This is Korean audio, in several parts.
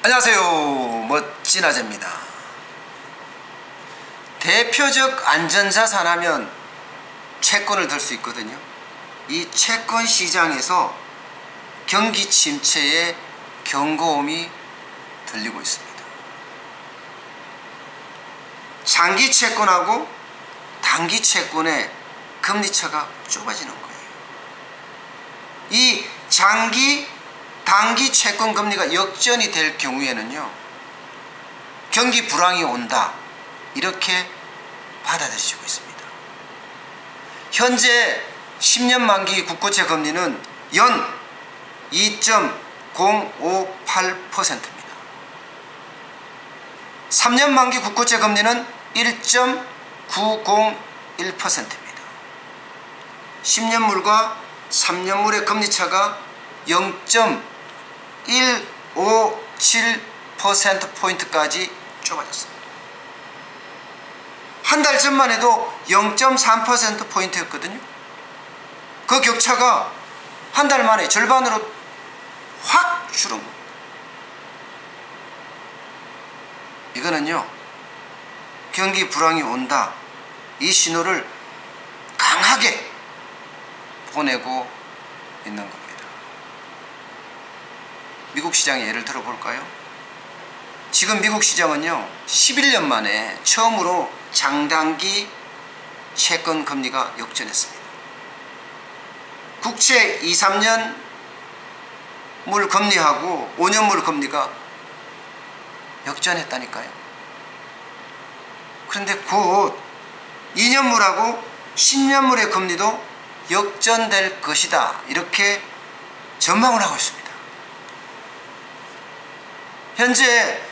안녕하세요, 멋진 아재입니다. 대표적 안전자산 하면 채권을 들 수 있거든요. 이 채권 시장에서 경기 침체의 경고음이 들리고 있습니다. 장기 채권하고 단기 채권의 금리차가 좁아지는 거예요. 이 장기 단기 채권 금리가 역전이 될 경우에는요, 경기 불황이 온다, 이렇게 받아들여지고 있습니다. 현재 10년 만기 국고채 금리는 연 2.058%입니다. 3년 만기 국고채 금리는 1.901%입니다. 10년물과 3년물의 금리차가 0.157%포인트까지 좁아졌습니다. 한 달 전만 해도 0.3%포인트였거든요. 그 격차가 한 달 만에 절반으로 확 줄은 겁니다. 이거는요, 경기 불황이 온다, 이 신호를 강하게 보내고 있는 겁니다. 미국 시장의 예를 들어볼까요? 지금 미국 시장은요, 11년 만에 처음으로 장단기 채권 금리가 역전했습니다. 국채 2, 3년 물 금리하고 5년 물 금리가 역전했다니까요. 그런데 곧 2년 물하고 10년 물의 금리도 역전될 것이다, 이렇게 전망을 하고 있습니다. 현재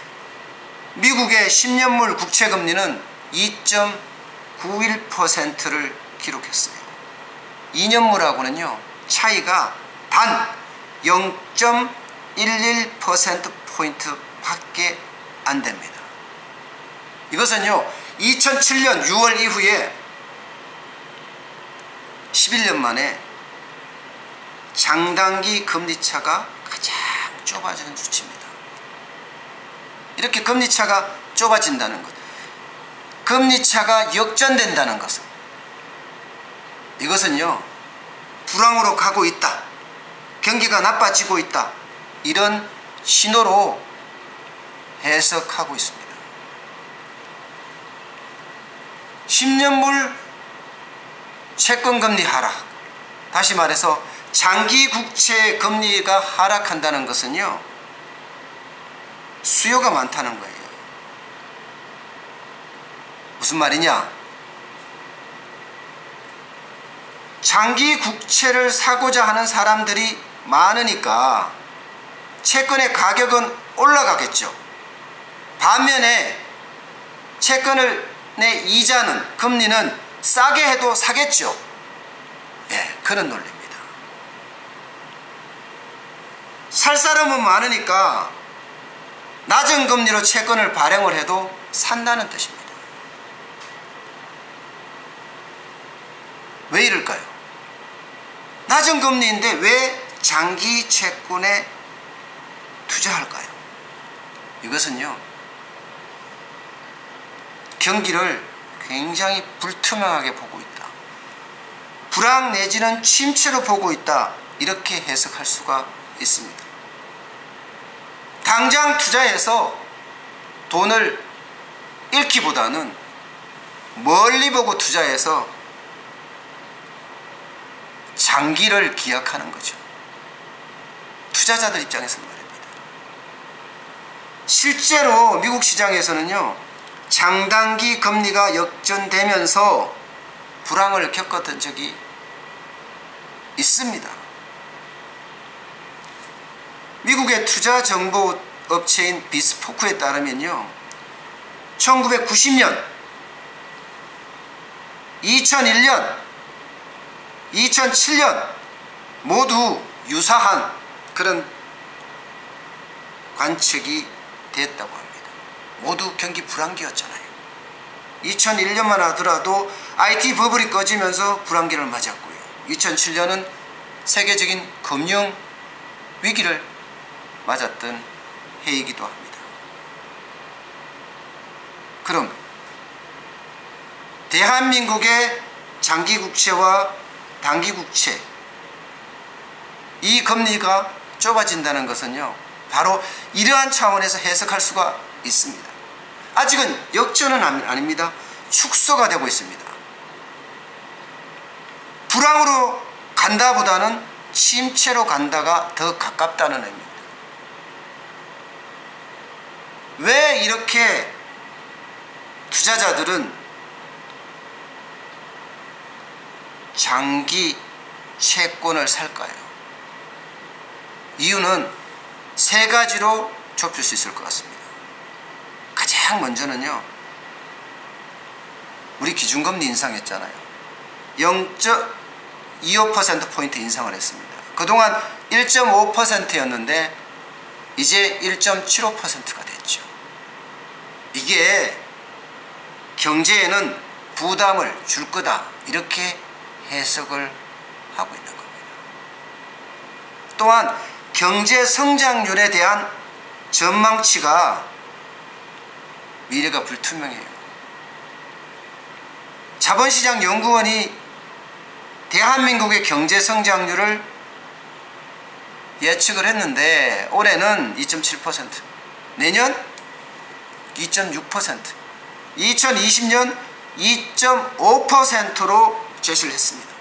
미국의 10년물 국채금리는 2.91%를 기록했어요. 2년물하고는요, 차이가 단 0.11% 밖에 안 됩니다. 이것은요, 2007년 6월 이후에 11년 만에 장단기 금리차가 가장 좁아지는 수치입니다. 이렇게 금리차가 좁아진다는 것, 금리차가 역전된다는 것은, 이것은요, 불황으로 가고 있다, 경기가 나빠지고 있다, 이런 신호로 해석하고 있습니다. 10년물 채권금리 하락, 다시 말해서 장기 국채 금리가 하락한다는 것은요, 수요가 많다는 거예요. 무슨 말이냐? 장기 국채를 사고자 하는 사람들이 많으니까 채권의 가격은 올라가겠죠. 반면에 채권을 내 이자는, 금리는 싸게 해도 사겠죠. 예, 그런 논리입니다. 살 사람은 많으니까 낮은 금리로 채권을 발행을 해도 산다는 뜻입니다. 왜 이럴까요? 낮은 금리인데 왜 장기 채권에 투자할까요? 이것은요, 경기를 굉장히 불투명하게 보고 있다, 불황 내지는 침체로 보고 있다, 이렇게 해석할 수가 있습니다. 당장 투자해서 돈을 잃기보다는 멀리 보고 투자해서 장기를 기약하는 거죠. 투자자들 입장에서는 말입니다. 실제로 미국 시장에서는요, 장단기 금리가 역전되면서 불황을 겪었던 적이 있습니다. 미국의 투자 정보 업체인 비스포크에 따르면요, 1990년, 2001년, 2007년 모두 유사한 그런 관측이 됐다고 합니다. 모두 경기 불황기였잖아요. 2001년만 하더라도 IT 버블이 꺼지면서 불황기를 맞았고요. 2007년은 세계적인 금융 위기를 맞았던 해이기도 합니다. 그럼 대한민국의 장기국채와 단기국채 이 금리가 좁아진다는 것은요, 바로 이러한 차원에서 해석할 수가 있습니다. 아직은 역전은 아닙니다. 축소가 되고 있습니다. 불황으로 간다보다는 침체로 간다가 더 가깝다는 의미입니다. 왜 이렇게 투자자들은 장기 채권을 살까요? 이유는 세 가지로 좁힐 수 있을 것 같습니다. 가장 먼저는요, 우리 기준금리 인상했잖아요. 0.25%포인트 인상을 했습니다. 그동안 1.5%였는데 이제 1.75%가 됐죠. 이게 경제에는 부담을 줄 거다, 이렇게 해석을 하고 있는 겁니다. 또한 경제 성장률에 대한 전망치가 미래가 불투명해요. 자본시장연구원이 대한민국의 경제 성장률을 예측을 했는데 올해는 2.7%, 내년 2.6%, 2020년 2.5%로 제시를 했습니다.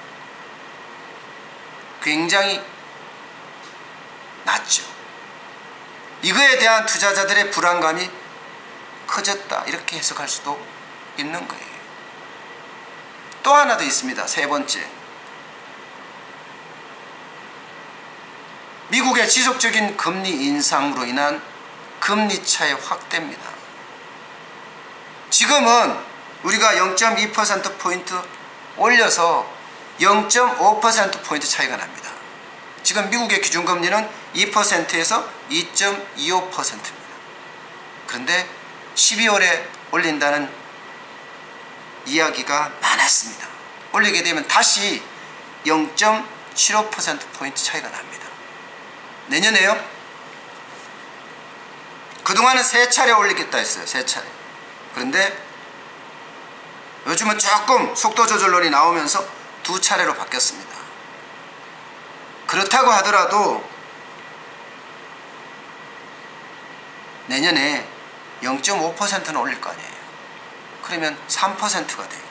굉장히 낮죠. 이거에 대한 투자자들의 불안감이 커졌다, 이렇게 해석할 수도 있는 거예요. 또 하나 더 있습니다. 세 번째, 미국의 지속적인 금리 인상으로 인한 금리 차의 확대입니다. 지금은 우리가 0.2%포인트 올려서 0.5%포인트 차이가 납니다. 지금 미국의 기준금리는 2%에서 2.25%입니다. 그런데 12월에 올린다는 이야기가 많았습니다. 올리게 되면 다시 0.75%포인트 차이가 납니다. 내년에요? 그동안은 3차례 올리겠다 했어요. 3차례. 그런데 요즘은 조금 속도 조절론이 나오면서 2차례로 바뀌었습니다. 그렇다고 하더라도 내년에 0.5%는 올릴 거 아니에요. 그러면 3%가 돼요.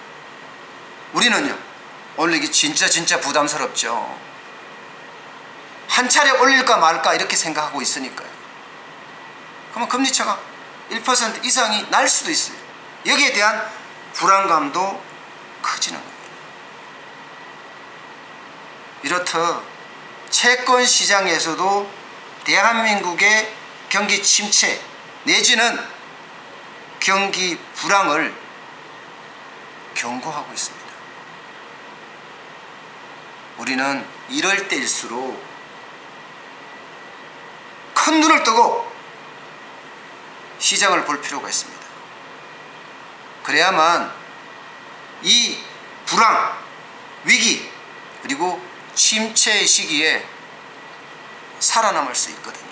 우리는요, 올리기 진짜 부담스럽죠. 한 차례 올릴까 말까 이렇게 생각하고 있으니까요. 그러면 금리차가 1% 이상이 날 수도 있어요. 여기에 대한 불안감도 커지는 겁니다. 이렇듯 채권 시장에서도 대한민국의 경기 침체 내지는 경기 불황을 경고하고 있습니다. 우리는 이럴 때일수록 큰 눈을 뜨고 시장을 볼 필요가 있습니다. 그래야만 이 불황, 위기, 그리고 침체의 시기에 살아남을 수 있거든요.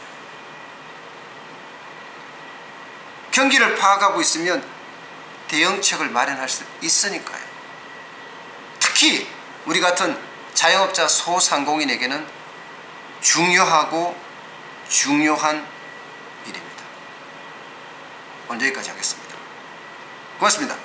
경기를 파악하고 있으면 대응책을 마련할 수 있으니까요. 특히 우리 같은 자영업자 소상공인에게는 중요하고 중요한 일입니다. 오늘 여기까지 하겠습니다. 고맙습니다.